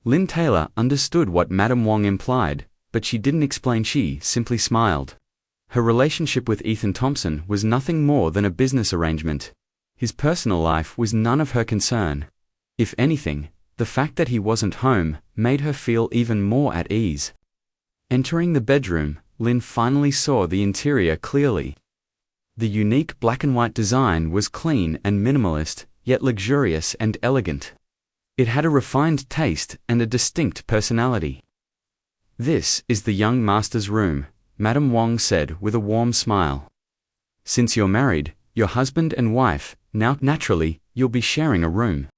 Lynn Taylor understood what Madame Wong implied, but she didn't explain. She simply smiled. Her relationship with Ethan Thompson was nothing more than a business arrangement. His personal life was none of her concern. If anything, the fact that he wasn't home made her feel even more at ease. Entering the bedroom, Lynn finally saw the interior clearly. The unique black and white design was clean and minimalist, yet luxurious and elegant. It had a refined taste and a distinct personality. "This is the young master's room," Madame Wong said with a warm smile. "Since you're married, your husband and wife, now naturally, you'll be sharing a room."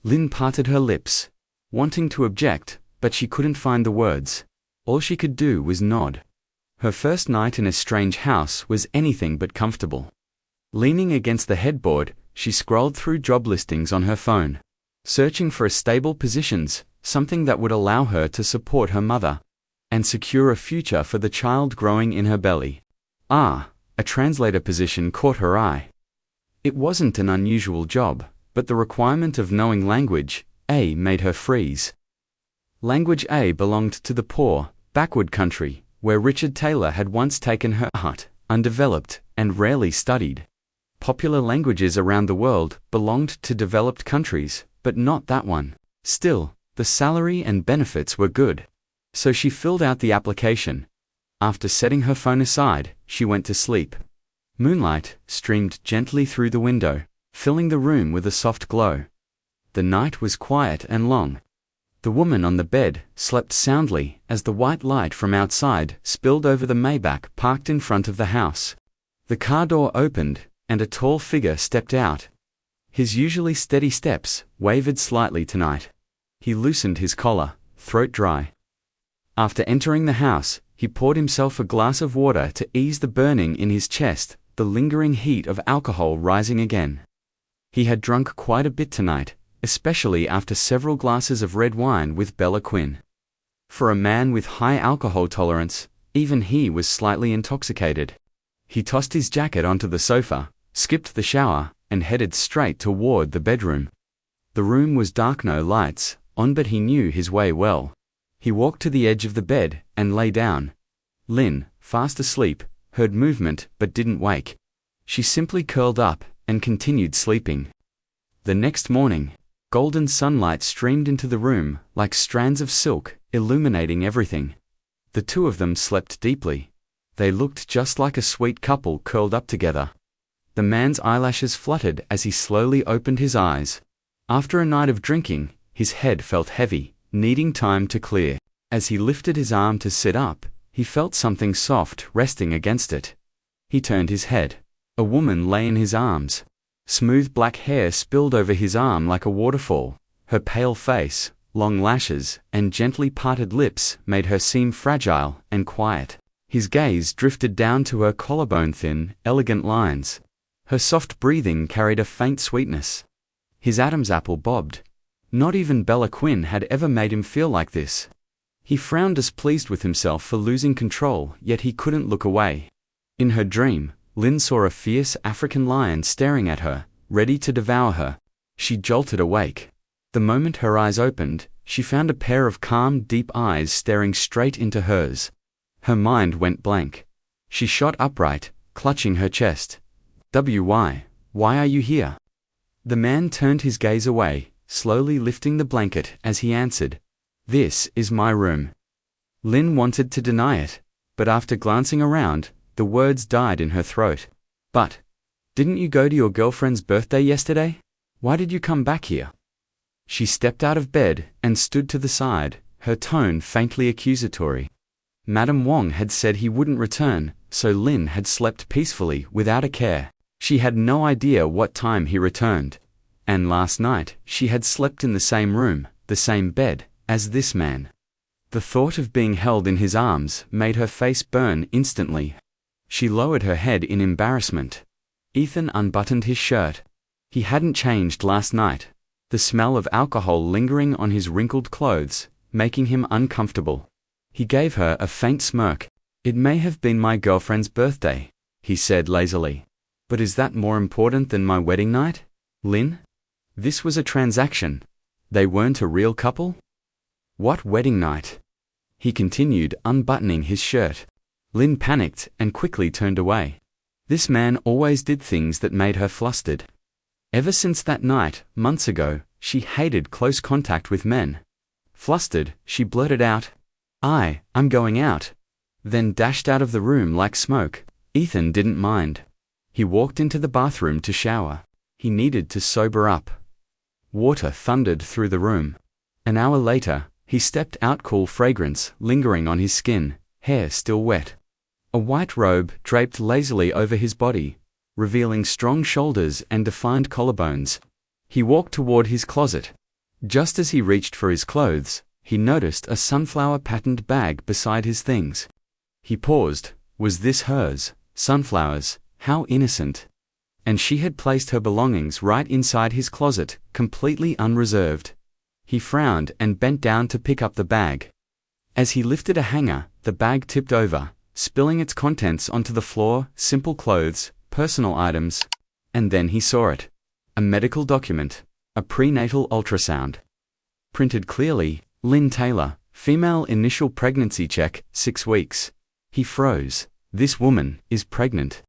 Lynn parted her lips, wanting to object, but she couldn't find the words. All she could do was nod. Her first night in a strange house was anything but comfortable. Leaning against the headboard, she scrolled through job listings on her phone, searching for stable positions, something that would allow her to support her mother and secure a future for the child growing in her belly. A translator position caught her eye. It wasn't an unusual job, but the requirement of knowing language A made her freeze. Language A belonged to the poor, backward country, where Richard Taylor had once taken her heart, undeveloped, and rarely studied. Popular languages around the world belonged to developed countries, but not that one. Still, the salary and benefits were good. So she filled out the application. After setting her phone aside, she went to sleep. Moonlight streamed gently through the window, filling the room with a soft glow. The night was quiet and long. The woman on the bed slept soundly as the white light from outside spilled over the Maybach parked in front of the house. The car door opened, and a tall figure stepped out. His usually steady steps wavered slightly tonight. He loosened his collar, throat dry. After entering the house, he poured himself a glass of water to ease the burning in his chest, the lingering heat of alcohol rising again. He had drunk quite a bit tonight, especially after several glasses of red wine with Bella Quinn. For a man with high alcohol tolerance, even he was slightly intoxicated. He tossed his jacket onto the sofa, skipped the shower, and headed straight toward the bedroom. The room was dark, no lights on, but he knew his way well. He walked to the edge of the bed and lay down. Lynn, fast asleep, heard movement but didn't wake. She simply curled up and continued sleeping. The next morning, golden sunlight streamed into the room like strands of silk, illuminating everything. The two of them slept deeply. They looked just like a sweet couple curled up together. The man's eyelashes fluttered as he slowly opened his eyes. After a night of drinking, his head felt heavy, needing time to clear. As he lifted his arm to sit up, he felt something soft resting against it. He turned his head. A woman lay in his arms. Smooth black hair spilled over his arm like a waterfall. Her pale face, long lashes, and gently parted lips made her seem fragile and quiet. His gaze drifted down to her collarbone-thin, elegant lines. Her soft breathing carried a faint sweetness. His Adam's apple bobbed. Not even Bella Quinn had ever made him feel like this. He frowned, displeased with himself for losing control, yet he couldn't look away. In her dream, Lynn saw a fierce African lion staring at her, ready to devour her. She jolted awake. The moment her eyes opened, she found a pair of calm, deep eyes staring straight into hers. Her mind went blank. She shot upright, clutching her chest. Why are you here?" The man turned his gaze away, slowly lifting the blanket as he answered, "This is my room." Lynn wanted to deny it, but after glancing around, the words died in her throat. "But, didn't you go to your girlfriend's birthday yesterday? Why did you come back here?" She stepped out of bed and stood to the side, her tone faintly accusatory. Madame Wong had said he wouldn't return, so Lynn had slept peacefully without a care. She had no idea what time he returned. And last night, she had slept in the same room, the same bed, as this man. The thought of being held in his arms made her face burn instantly. She lowered her head in embarrassment. Ethan unbuttoned his shirt. He hadn't changed last night, the smell of alcohol lingering on his wrinkled clothes, making him uncomfortable. He gave her a faint smirk. "It may have been my girlfriend's birthday," he said lazily. "But is that more important than my wedding night, Lynn? This was a transaction. They weren't a real couple." What wedding night? He continued, unbuttoning his shirt. Lynn panicked and quickly turned away. This man always did things that made her flustered. Ever since that night, months ago, she hated close contact with men. Flustered, she blurted out, I'm going out. Then dashed out of the room like smoke. Ethan didn't mind. He walked into the bathroom to shower. He needed to sober up. Water thundered through the room. An hour later, he stepped out, cool fragrance lingering on his skin, hair still wet. A white robe draped lazily over his body, revealing strong shoulders and defined collarbones. He walked toward his closet. Just as he reached for his clothes, he noticed a sunflower-patterned bag beside his things. He paused. Was this hers? Sunflowers, how innocent. And she had placed her belongings right inside his closet, completely unreserved. He frowned and bent down to pick up the bag. As he lifted a hanger, the bag tipped over, spilling its contents onto the floor, simple clothes, personal items. And then he saw it. A medical document. A prenatal ultrasound. Printed clearly, Lynn Taylor, female initial pregnancy check, 6 weeks. He froze. This woman is pregnant.